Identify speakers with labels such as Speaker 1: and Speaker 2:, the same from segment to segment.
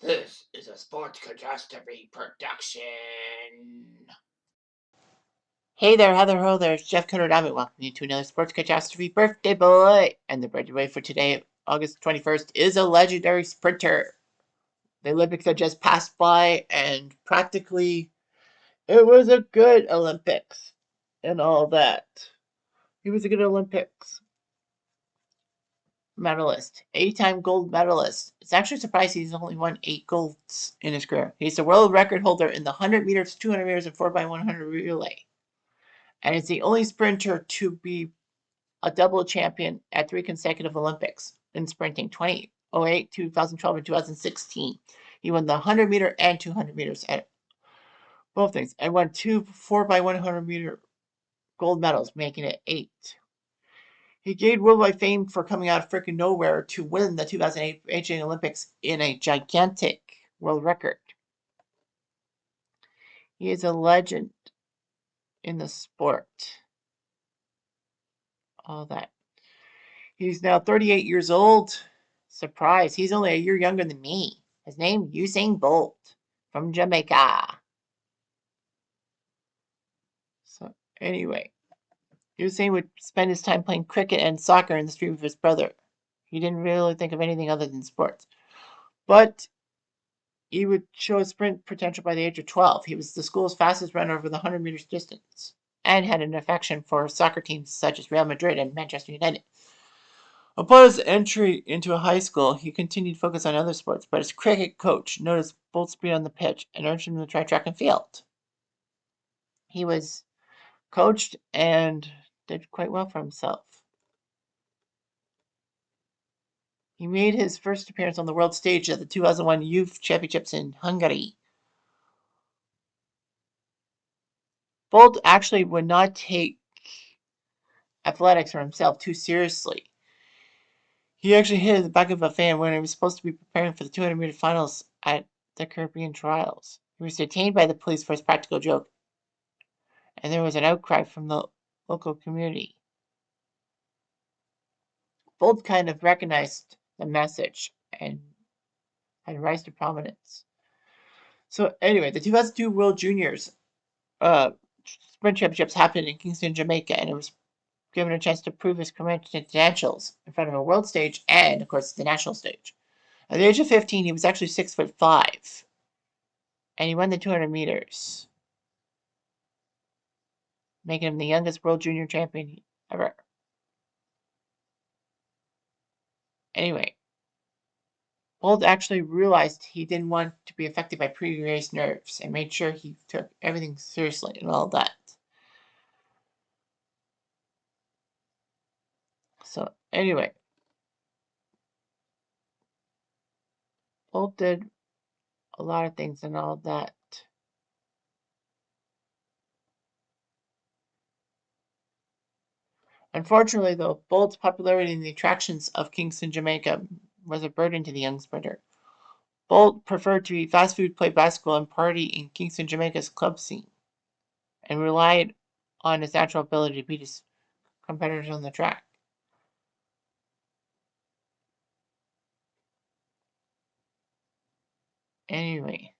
Speaker 1: This is a sports catastrophe production. Hey there, Heather Ho there, it's Jeff Konodami. Welcome you to another Sports Catastrophe birthday boy. And the birthday boy for today, August 21st, is a legendary sprinter. The Olympics had just passed by, and practically it was a good Olympics and all that. He was a good Olympics medalist, 8-time gold medalist. It's actually surprising he's only won 8 golds in his career. He's the world record holder in the 100 meters, 200 meters, and 4x100 relay. And is the only sprinter to be a double champion at 3 consecutive Olympics in sprinting, 2008, 2012, and 2016. He won the 100 meter and 200 meters at both things, and won 2 4x100 meter gold medals, making it 8. He gained worldwide fame for coming out of freaking nowhere to win the 2008 Beijing Olympics in a gigantic world record. He is a legend in the sport. All that. He's now 38 years old. Surprise, he's only a year younger than me. His name, Usain Bolt, from Jamaica. So, anyway, Usain would spend his time playing cricket and soccer in the street with his brother. He didn't really think of anything other than sports. But he would show his sprint potential by the age of 12. He was the school's fastest runner over the 100 meters distance and had an affection for soccer teams such as Real Madrid and Manchester United. Upon his entry into high school, he continued to focus on other sports, but his cricket coach noticed Bolt's speed on the pitch and urged him to try track and field. He was coached and did quite well for himself. He made his first appearance on the world stage at the 2001 Youth Championships in Hungary. Bolt actually would not take athletics for himself too seriously. He actually hit the back of a fan when he was supposed to be preparing for the 200-meter finals at the Caribbean Trials. He was detained by the police for his practical joke, and there was an outcry from the local community. Bolt kind of recognized the message and had rise to prominence. So anyway, the 2002 World Juniors Sprint Championships happened in Kingston, Jamaica, and it was given a chance to prove his credentials in front of a world stage and, of course, the national stage. At the age of 15, he was actually 6'5", and he won the 200 meters, making him the youngest world junior champion ever. Anyway, Bolt actually realized he didn't want to be affected by pre-race nerves and made sure he took everything seriously and all that. So anyway, Bolt did a lot of things and all that. Unfortunately, though, Bolt's popularity in the attractions of Kingston, Jamaica was a burden to the young sprinter. Bolt preferred to eat fast food, play basketball, and party in Kingston, Jamaica's club scene, and relied on his natural ability to beat his competitors on the track. Anyway,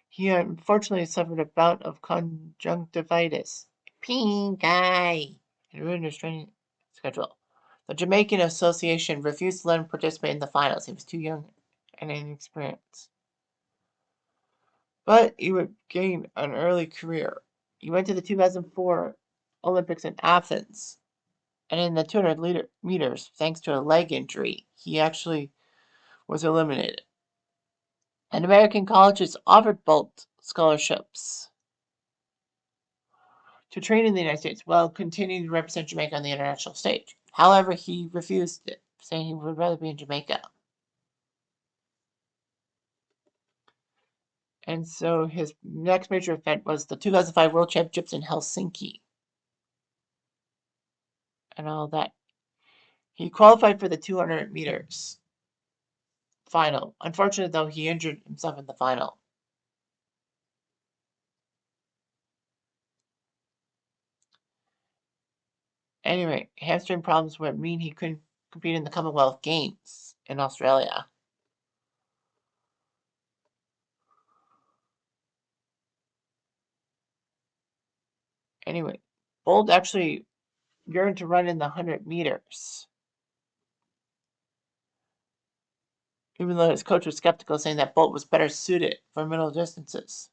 Speaker 1: he unfortunately suffered a bout of conjunctivitis, pink eye, and ruined his training schedule. The Jamaican Association refused to let him participate in the finals. He was too young and inexperienced. But he would gain an early career. He went to the 2004 Olympics in Athens, and in the 200 meters, thanks to a leg injury, he actually was eliminated. And American colleges offered Bolt scholarships to train in the United States while continuing to represent Jamaica on the international stage. However, he refused it, saying he would rather be in Jamaica. And so his next major event was the 2005 World Championships in Helsinki and all that. He qualified for the 200 meters final. Unfortunately, though, he injured himself in the final. Anyway, hamstring problems would mean he couldn't compete in the Commonwealth Games in Australia. Anyway, Bolt actually yearned to run in the 100 meters, even though his coach was skeptical, saying that Bolt was better suited for middle distances.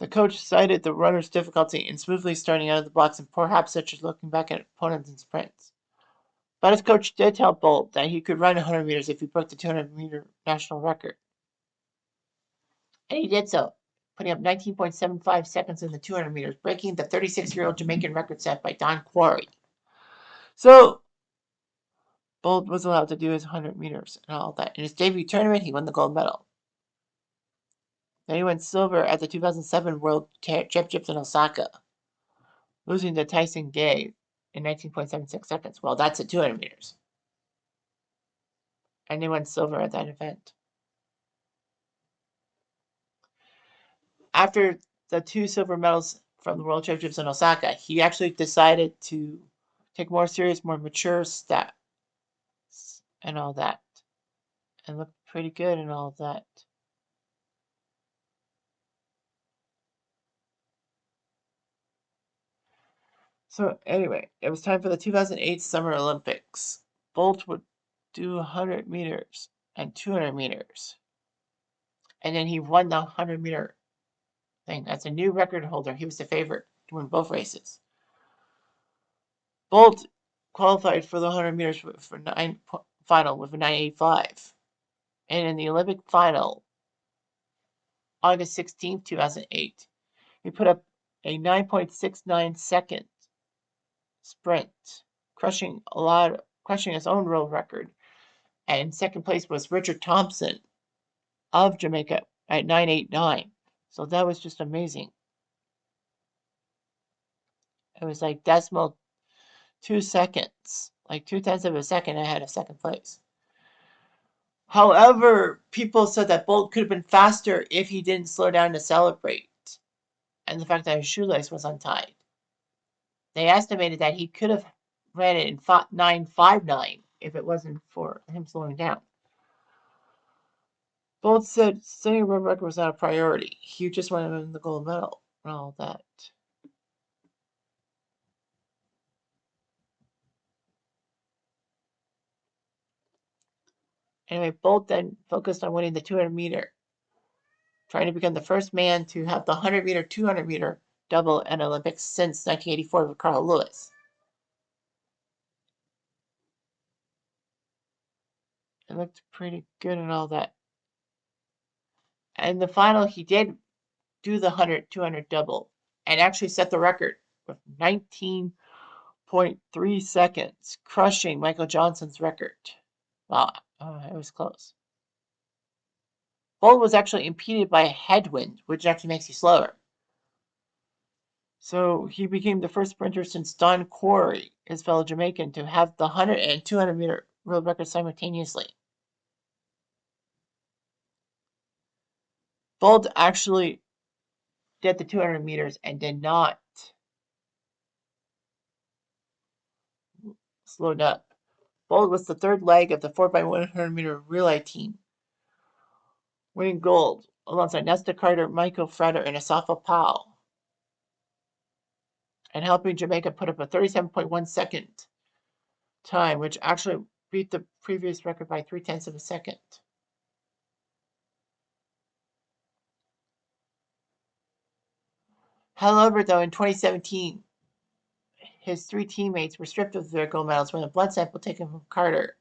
Speaker 1: The coach cited the runner's difficulty in smoothly starting out of the blocks and perhaps such as looking back at opponents in sprints. But his coach did tell Bolt that he could run 100 meters if he broke the 200-meter national record. And he did so, putting up 19.75 seconds in the 200 meters, breaking the 36-year-old Jamaican record set by Don Quarry. So, Bolt was allowed to do his 100 meters and all that. In his debut tournament, he won the gold medal. Then he won silver at the 2007 World Championships in Osaka, losing to Tyson Gay in 19.76 seconds. Well, that's at 200 meters. And he won silver at that event. After the 2 silver medals from the World Championships in Osaka, he actually decided to take more serious, more mature steps and all that. And looked pretty good and all that. So anyway, it was time for the 2008 Summer Olympics. Bolt would do 100 meters and 200 meters. And then he won the 100-meter thing. As a new record holder, he was the favorite to win both races. Bolt qualified for the 100 meters for final with a 9.85. And in the Olympic final, August 16, 2008, he put up a 9.69 second sprint, crushing his own world record. And in second place was Richard Thompson of Jamaica at 9.89. So that was just amazing. It was like decimal 2 seconds, like 2/10 of a second ahead of second place. However, people said that Bolt could have been faster if he didn't slow down to celebrate, and the fact that his shoelace was untied. They estimated that he could have ran it in 9.59 if it wasn't for him slowing down. Bolt said setting a world record was not a priority. He just wanted to win the gold medal and all that. Anyway, Bolt then focused on winning the 200 meter, trying to become the first man to have the 100 meter, 200 meter double in Olympics since 1984 with Carl Lewis. It looked pretty good and all that. And the final, he did do the 100, 200 double and actually set the record with 19.3 seconds, crushing Michael Johnson's record. Wow, it was close. Bolt was actually impeded by a headwind, which actually makes you slower. So he became the first sprinter since Don Quarry, his fellow Jamaican, to have the 100 and 200 meter world records simultaneously. Bolt actually did the 200 meters and did not slow up. Bolt was the third leg of the 4x100 meter relay team, winning gold alongside Nesta Carter, Michael Fretter, and Asafa Powell, and helping Jamaica put up a 37.1 second time, which actually beat the previous record by 0.3 of a second. However, though, in 2017, his 3 teammates were stripped of their gold medals when a blood sample taken from Carter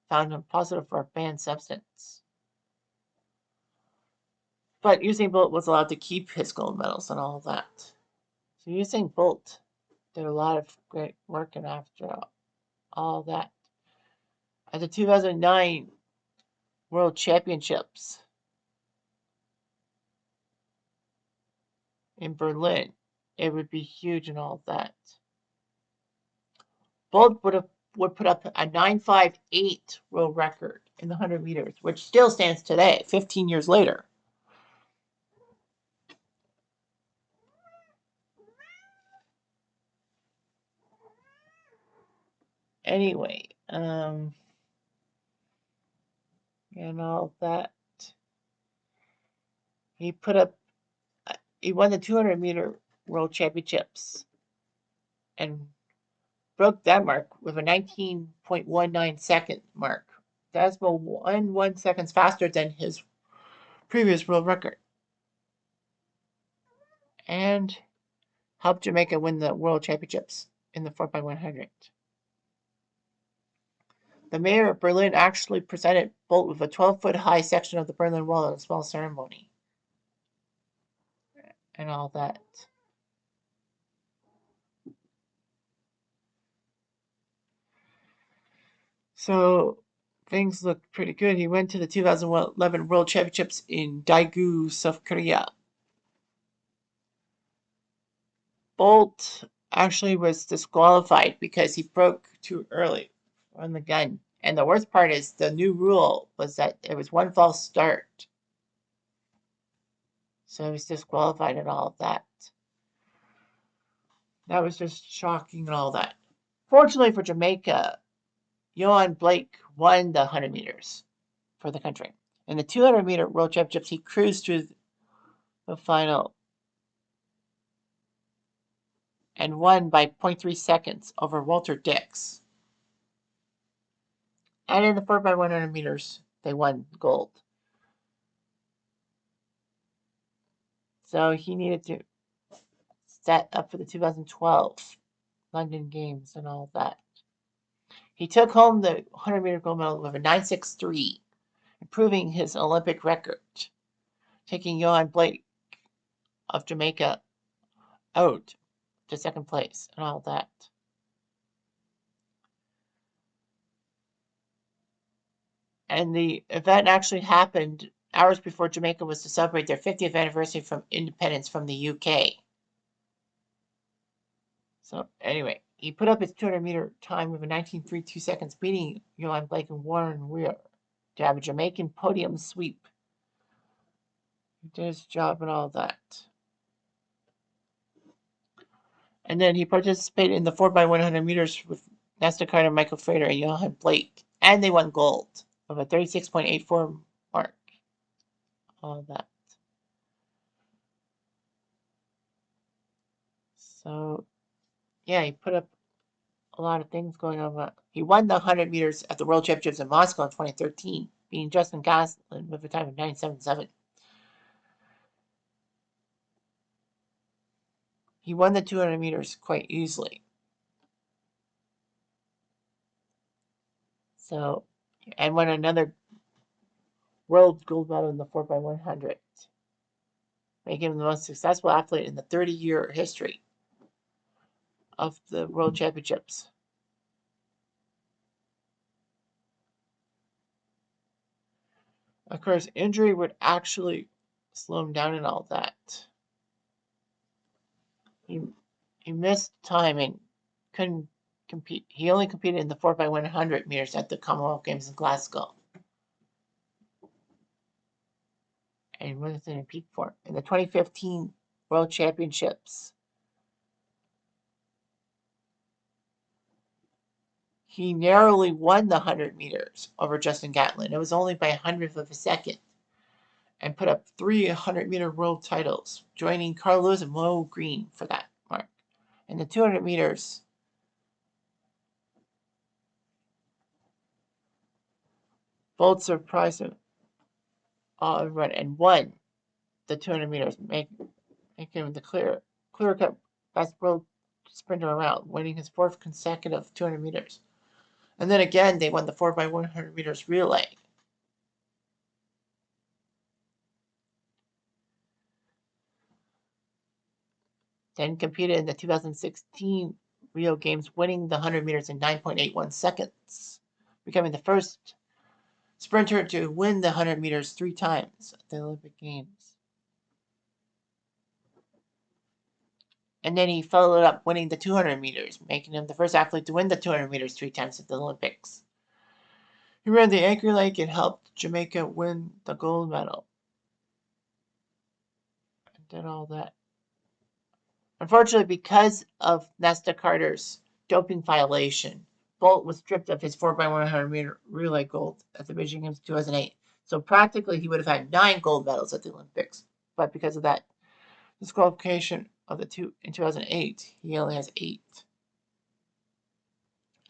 Speaker 1: found him positive for a banned substance. But Usain Bolt was allowed to keep his gold medals and all of that. So Usain Bolt did a lot of great work, and after all that, at the 2009 World Championships in Berlin, it would be huge and all of that. Bolt would put up a 9.58 world record in the 100 meters, which still stands today, 15 years later. Anyway, and all that. He put up he won the 200-meter World Championships and broke that mark with a 19.19 second mark. That's about 1 seconds faster than his previous world record. And helped Jamaica win the World Championships in the 4x100. The mayor of Berlin actually presented Bolt with a 12-foot high section of the Berlin Wall at a small ceremony. And all that. So things looked pretty good. He went to the 2011 World Championships in Daegu, South Korea. Bolt actually was disqualified because he broke too early on the gun. And the worst part is the new rule was that it was one false start. So he was disqualified and all of that. That was just shocking and all that. Fortunately for Jamaica, Johan Blake won the 100 meters for the country. In the 200-meter World Championships, he cruised through the final and won by 0.3 seconds over Walter Dix. And in the 4x100 meters, they won gold. So he needed to set up for the 2012 London Games and all that. He took home the 100-meter gold medal with a 9.63, improving his Olympic record, taking Johan Blake of Jamaica out to second place and all that. And the event actually happened hours before Jamaica was to celebrate their 50th anniversary from independence from the UK. So anyway, he put up his 200-meter time with a 19.32 seconds, beating Johan Blake and Warren Weir to have a Jamaican podium sweep. He did his job and all that. And then he participated in the 4x100 meters with Nesta Carter, Michael Frater, and Johan Blake. And they won gold with a 36.84 mark. All that. So, yeah, he put up a lot of things going on. He won the 100 meters at the World Championships in Moscow in 2013, beating Justin Gatlin with a time of 9.77. He won the 200 meters quite easily. So, and won another world gold medal in the 4x100, making him the most successful athlete in the 30-year history of the World Championships. Of course, injury would actually slow him down and all that. He missed time and couldn't compete. He only competed in the 4x100 meters at the Commonwealth Games in Glasgow. And he wasn't in peak form. In the 2015 World Championships, he narrowly won the 100 meters over Justin Gatlin. It was only by a hundredth of a second. And put up 300-meter world titles, joining Carl Lewis and Mo Green for that mark. In the 200 meters, Bolt surprised him and won the 200 meters, making him the clear-cut best world sprinter around, winning his fourth consecutive 200 meters. And then again, they won the 4x100 meters relay. Then competed in the 2016 Rio Games, winning the 100 meters in 9.81 seconds, becoming the first sprinter to win the 100 meters 3 times at the Olympic Games. And then he followed up winning the 200 meters, making him the first athlete to win the 200 meters 3 times at the Olympics. He ran the Anchor Lake and helped Jamaica win the gold medal. And did all that. Unfortunately, because of Nesta Carter's doping violation, Bolt was stripped of his 4x100 meter relay gold at the Beijing Games 2008. So practically, he would have had 9 gold medals at the Olympics. But because of that disqualification of the two in 2008. He only has 8.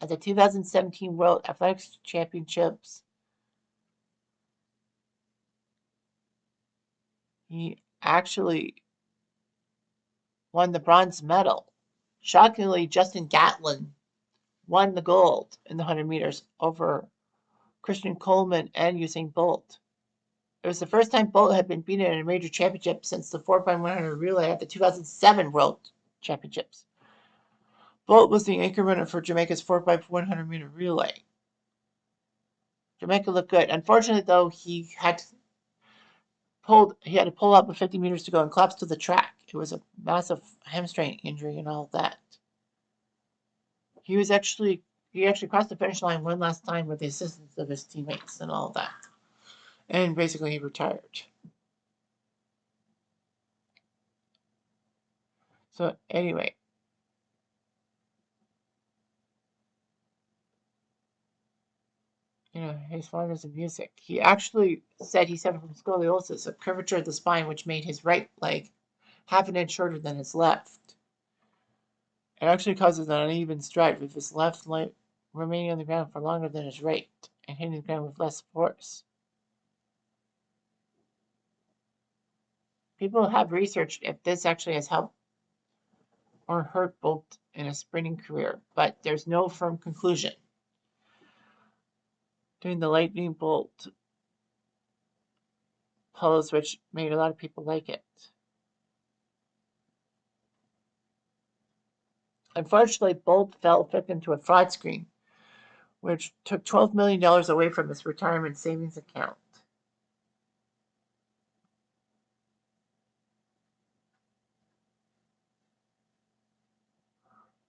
Speaker 1: At the 2017 World Athletics Championships, he actually won the bronze medal. Shockingly, Justin Gatlin won the gold in the 100 meters over Christian Coleman and Usain Bolt. It was the first time Bolt had been beaten in a major championship since the 4x100 relay at the 2007 World Championships. Bolt was the anchor runner for Jamaica's 4x100 meter relay. Jamaica looked good. Unfortunately, though, he had to pull up with 50 meters to go and collapse to the track. It was a massive hamstring injury and all that. He actually crossed the finish line one last time with the assistance of his teammates and all that. And basically he retired. So anyway, his fondness of music. He actually said he suffered from scoliosis, a curvature of the spine which made his right leg half an inch shorter than his left. It actually causes an uneven stride, with his left leg remaining on the ground for longer than his right, and hitting the ground with less force. People have researched if this actually has helped or hurt Bolt in a sprinting career, but there's no firm conclusion. Doing the lightning bolt pose, which made a lot of people like it. Unfortunately, Bolt fell victim to a fraud scheme, which took $12 million away from his retirement savings account.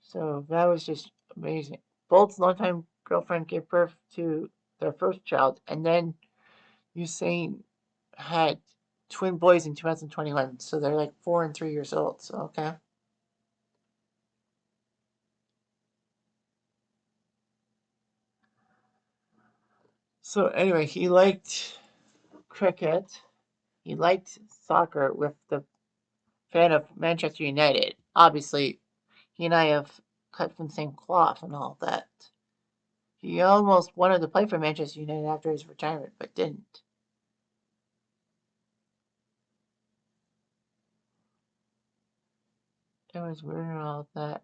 Speaker 1: So that was just amazing. Bolt's longtime girlfriend gave birth to their first child, and then Usain had twin boys in 2021. So they're like 4 and 3 years old. So, okay. So anyway, he liked cricket. He liked soccer with the fan of Manchester United. Obviously, he and I have cut from the same cloth and all that. He almost wanted to play for Manchester United after his retirement, but didn't. It was weird and all that.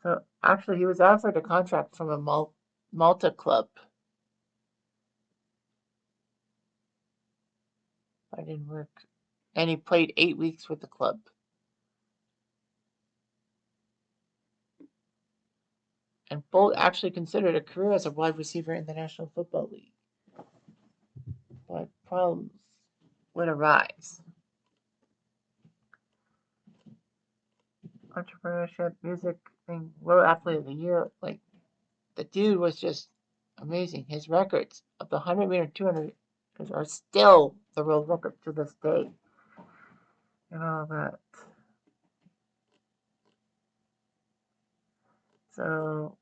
Speaker 1: So actually, he was offered a contract from a Malta club. But it didn't work. And he played 8 weeks with the club. And Bolt actually considered a career as a wide receiver in the National Football League. But problems would arise. Entrepreneurship, music thing, World Athlete of the Year. Like, the dude was just amazing. His records of the 100 meter, 200 are still the world record to this day. And all that. So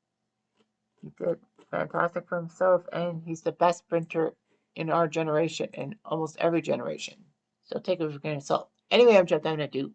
Speaker 1: he did fantastic for himself, and he's the best sprinter in our generation, and almost every generation. So take it with a grain of salt. Anyway, I'm Jeff Diamond.